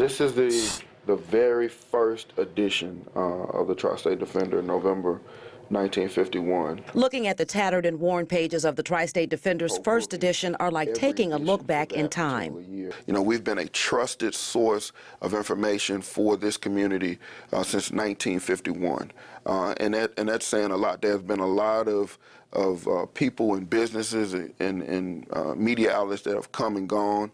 This is the very first edition of the Tri-State Defender, November 1951. Looking at the tattered and worn pages of the Tri-State Defender's first edition are like taking a look back in time. You know, we've been a trusted source of information for this community since 1951, and that's saying a lot. There's been a lot of people and businesses and media outlets that have come and gone.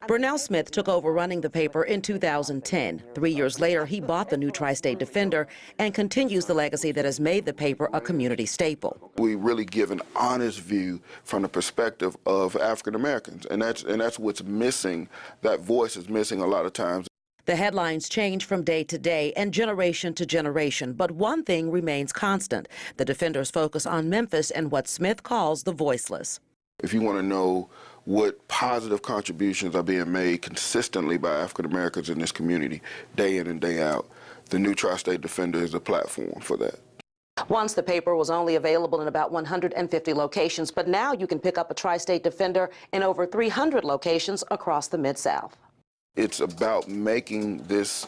Burnell Smith took over running the paper in 2010. 3 years later, he bought the new Tri-State Defender and continues the legacy that has made the paper a community staple. We really give an honest view from the perspective of African Americans, and that's what's missing. That voice is missing a lot of times. The headlines change from day to day and generation to generation, but one thing remains constant: the Defender's focus on Memphis and what Smith calls the voiceless. If you want to know what positive contributions are being made consistently by African Americans in this community, day in and day out, the new Tri-State Defender is a platform for that. Once the paper was only available in about 150 locations, but now you can pick up a Tri-State Defender in over 300 locations across the Mid-South. It's about making this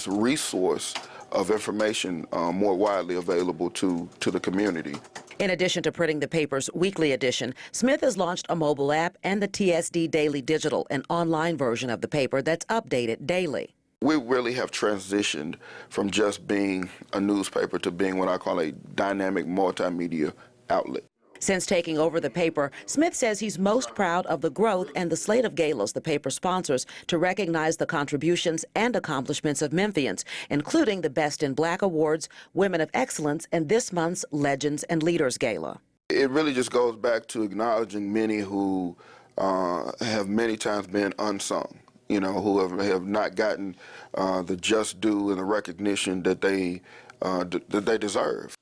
resource of information more widely available to the community. In addition to printing the paper's weekly edition, Smith has launched a mobile app and the TSD Daily Digital, an online version of the paper that's updated daily. We really have transitioned from just being a newspaper to being what I call a dynamic multimedia outlet. Since taking over the paper, Smith says he's most proud of the growth and the slate of galas the paper sponsors to recognize the contributions and accomplishments of Memphians, including the Best in Black Awards, Women of Excellence, and this month's Legends and Leaders Gala. It really just goes back to acknowledging many who have many times been unsung, you know, who have not gotten the just due and the recognition that they deserve.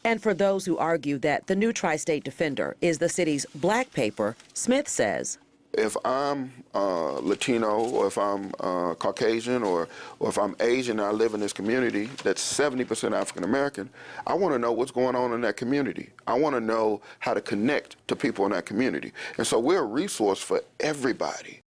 And for those who argue that the new Tri-State Defender is the city's black paper, Smith says, if I'm Latino, or if I'm Caucasian, or if I'm Asian and I live in this community that's 70% African American, I want to know what's going on in that community. I want to know how to connect to people in that community. And so we're a resource for everybody.